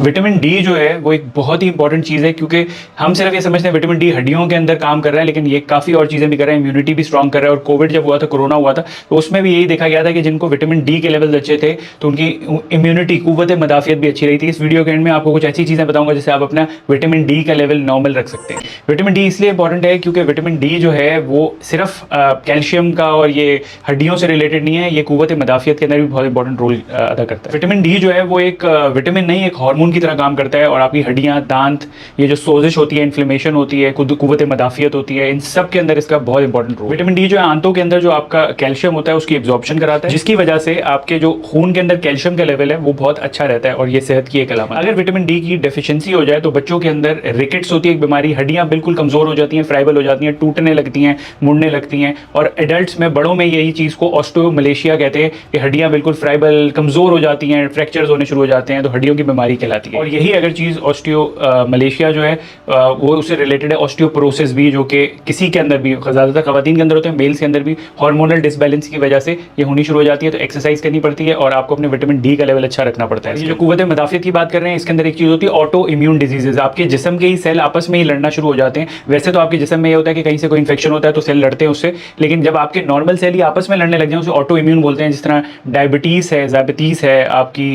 Vitamin D जो है वो एक बहुत ही इंपॉर्टेंट चीज़ है, क्योंकि हम सिर्फ ये समझते हैं विटामिन डी हड्डियों के अंदर काम कर रहा है, लेकिन ये काफ़ी और चीज़ें भी कर रहा है, इम्यूनिटी भी स्ट्रॉन्ग कर रहा है। और कोविड जब हुआ था, कोरोना हुआ था, तो उसमें भी यही देखा गया था कि जिनको विटामिन डी के लेवल अच्छे थे तो उनकी इम्यूनिटी, कुव्वत मदाफियत भी अच्छी रही थी। इस वीडियो के एंड में आपको कुछ ऐसी चीज़ें बताऊंगा जिससे आप अपना विटामिन डी का लेवल नॉर्मल रख सकते हैं। विटामिन डी इसलिए इंपॉर्टेंट है क्योंकि विटामिन डी जो है वो सिर्फ कैल्शियम का और ये हड्डियों से रिलेटेड नहीं है, ये कुव्वत मदाफियत के अंदर भी बहुत इंपॉर्टेंट रोल अदा करता है। विटामिन डी जो है वो एक विटामिन नहीं, एक हार्मोन की तरह काम करता है, और आपकी हड्डियां, दांत, ये जो सोजिश होती है, इन्फ्लेमेशन होती है, कुव्वत मदाफियत होती है, इन सब के अंदर इसका बहुत इंपॉर्टेंट रोल। विटामिन डी जो है आंतों के अंदर जो आपका कैल्शियम होता है उसकी एब्जॉर्प्शन कराता है, जिसकी वजह से आपके जो खून के अंदर कैल्शियम का लेवल है वो बहुत अच्छा रहता है, और ये सेहत की एक अलामत। अगर विटामिन डी की डेफिशिएंसी हो जाए तो बच्चों के अंदर रिकेट्स होती है एक बीमारी, हड्डियां बिल्कुल कमजोर हो जाती हैं, फ्राइबल हो जाती हैं, टूटने लगती हैं, मुड़ने लगती हैं। और एडल्ट्स में, बड़ों में यही चीज को ऑस्टियोमलेशिया कहते हैं कि हड्डियां बिल्कुल फ्राइबल, कमजोर हो जाती हैं, फ्रैक्चर्स होने शुरू हो जाते हैं, तो हड्डियों की बीमारी कहलाती है। और यही अगर चीज ऑस्टियोमलेशिया जो है वो उससे रिलेटेड है। ऑस्टियोपोरोसिस भी, जो कि किसी के अंदर भी, ज्यादातर खवातीन के अंदर होते हैं, मेल्स के अंदर भी हार्मोनल डिसबैलेंस की वजह से ये होनी शुरू हो जाती है। तो एक्सरसाइज करनी पड़ती है और आपको अपने विटामिन डी का लेवल अच्छा रखना पड़ता है। ये जो कुव्वत मदाफियत की बात कर रहे हैं, इसके अंदर एक चीज होती है ऑटो इम्यून डिजीजेज। आपके जिस्म के ही सेल आपस में ही लड़ना शुरू हो जाते हैं। वैसे तो आपके जिस्म में ये होता है कि कहीं से कोई इन्फेक्शन होता है तो सेल लड़ते हैं उससे, लेकिन जब आपके नॉर्मल सेल ही आपस में लड़ने लग जाए उसे ऑटो इम्यून बोलते हैं। जिस तरह डायबिटीज है, ज़ायबिटीज है, आपकी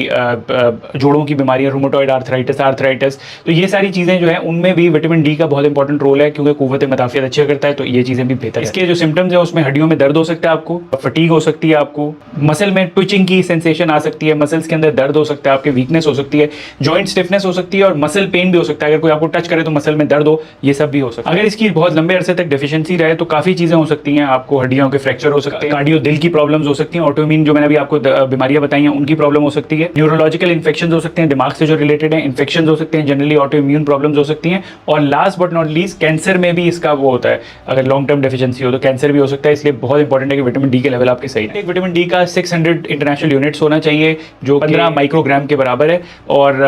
जोड़ों की बीमारियां, रूमेटॉइड आर्थराइटिस, तो ये सारी चीजें जो है उनमें भी विटामिन डी का बहुत इंपॉर्टेंट रोल है, क्योंकि कुव्वत मदाफियत अच्छा करता है। तो ये चीजें भी बेहतर है। इसके जो सिम्टम्स है उसमें हड्डियों में दर्द हो सकता है, आपको फटीग हो सकती है, आपको मसल में ट्विचिंग की सेंसेशन आ सकती है, मसल्स के अंदर दर्द हो सकता है, आपके वीकनेस हो सकती है, जॉइंट स्टिफनेस हो सकती है, और मसल पेन भी हो सकता है। अगर कोई आपको टच करे तो मसल में दर्द हो, ये सब भी हो सकता है। अगर इसकी बहुत लंबे अरसे तक डेफिशिएंसी रहे तो काफी चीजें हो सकती हैं। आपको हड्डियों के फ्रैक्चर हो सकते हैं, कार्डियो, दिल की प्रॉब्लम्स हो सकती हैं, ऑटोइम्यून जो मैंने अभी आपको बीमारियां बताई हैं उनकी प्रॉब्लम हो सकती है, न्यूरोलॉजिकल इन्फेक्शंस हो सकते हैं, दिमाग से जो रिलेटेड है इन्फेक्शंस हो सकते हैं, जनरली ऑटोइम्यून प्रॉब्लम्स हो सकती हैं, और last but not least cancer में भी इसका वो होता है। अगर लॉन्ग टर्म डेफिशिएंसी हो तो कैंसर भी हो सकता है। इसलिए बहुत इंपॉर्टेंट है कि विटामिन डी के लेवल आपके सही है। विटामिन डी का 600 इंटरनेशनल यूनिट्स होना चाहिए, जो 15 माइक्रोग्राम के बराबर है। और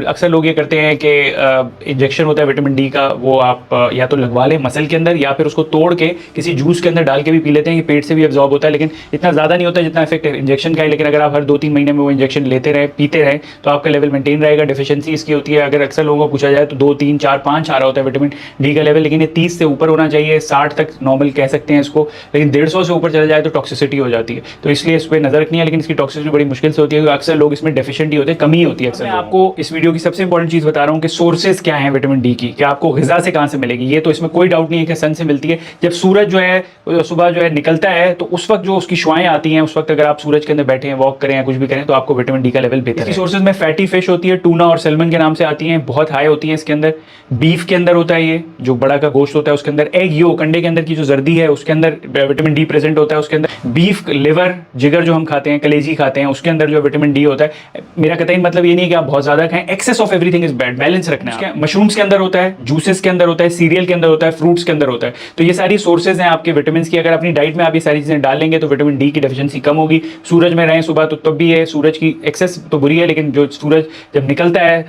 अक्सर लोग ये करते हैं कि इंजेक्शन होता है विटामिन डी का, वो आप या तो लगवा लें मसल के अंदर, या फिर उसको तोड़ के किसी जूस के अंदर डाल के भी पी लेते हैं, कि पेट से भी एब्जॉर्ब होता है, लेकिन इतना ज़्यादा नहीं होता जितना इफेक्ट इंजेक्शन का है। लेकिन अगर आप हर 2-3 महीने में वो इंजेक्शन लेते रहे, पीते रहे, तो आपका लेवल मेंटेन रहेगा। डेफिशिएंसी इसकी होती है, अगर अक्सर लोगों को पूछा जाए तो 2, 3, 4, 5 आ रहा होता है विटामिन डी का लेवल, लेकिन ये 30 से ऊपर होना चाहिए, 60 तक नॉर्मल कह सकते हैं इसको, लेकिन 150 से ऊपर चला जाए तो टॉक्सिसिटी हो जाती है। तो इसलिए इस पर नजर रखनी है, लेकिन इसकी टॉक्सिसिटी बड़ी मुश्किल से होती है, क्योंकि अक्सर लोग इसमें डेफिशिएंट ही होते हैं, कमी होती है अक्सर। मैं आपको इस वीडियो की सबसे इंपॉर्टेंट चीज बता रहा हूँ कि सोर्सेज क्या है विटामिन डी की, कि आपको ग़िज़ा से कहाँ से मिलेगी। ये तो इसमें कोई डाउट नहीं है कि सन से मिलती है। जब सूरज जो है सुबह जो है निकलता है तो उस वक्त जो उसकी शुआएं आती हैं, उस वक्त अगर आप सूरज के अंदर बैठे हैं, वॉक करें या कुछ भी करें, तो आपको विटामिन डी का लेवल बेहतर है। सोर्सेज में फैटी फिश होती है, टूना और सैल्मन के नाम से आती हैं, बहुत हाई होती है इसके अंदर। बीफ के अंदर होता है, ये जो बड़ा का गोश्त होता है उसके अंदर। एग योक, अंडे के अंदर की जो जर्दी है उसके अंदर विटामिन डी प्रेजेंट होता है उसके अंदर। बीफ लिवर, जिगर जो हम खाते हैं, कलेजी खाते हैं, उसके अंदर जो विटामिन डी होता है। मेरा कतई मतलब ये नहीं है कि आप बहुत ज्यादा खाएं, excess of everything is bad, balance रखना है। मशरूम्स के अंदर होता है, जूसेस के अंदर होता है, सीरियल के अंदर होता है, फ्रूट्स के अंदर होता है। तो ये सारी सोर्सेज हैं आपके विटामिन की। अगर अपनी डाइट में आप ये सारी चीजें डाल लेंगे तो विटामिन डी की डेफिशिएंसी कम होगी। सूरज में रहें सुबह तो तब भी है, सूरज की एक्सेस तो बुरी है, लेकिन जो सूरज जब निकलता है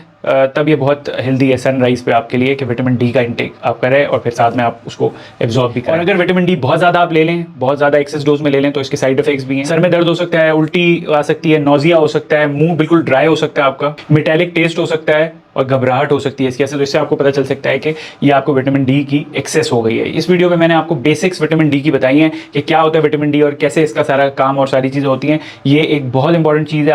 तब ये बहुत हेल्दी है सनराइज पे आपके लिए, कि विटामिन डी का इंटेक आप करें और फिर साथ में आप उसको एब्जॉर्ब भी करें। और अगर विटामिन डी बहुत ज़्यादा आप ले लें, बहुत ज़्यादा एक्सेस डोज में ले लें, तो इसके साइड इफेक्ट्स भी हैं। सर में दर्द हो सकता है, उल्टी आ सकती है, नोजिया हो सकता है, मुंह बिल्कुल ड्राई हो सकता है आपका, मेटालिक टेस्ट हो सकता है, और घबराहट हो सकती है इसकी। तो इससे आपको पता चल सकता है कि ये आपको विटामिन डी की एक्सेस हो गई है। इस वीडियो में मैंने आपको बेसिक्स विटामिन डी की बताई हैं कि क्या होता है विटामिन डी और कैसे इसका सारा काम और सारी चीज़ें होती हैं। ये एक बहुत इंपॉर्टेंट चीज़ है।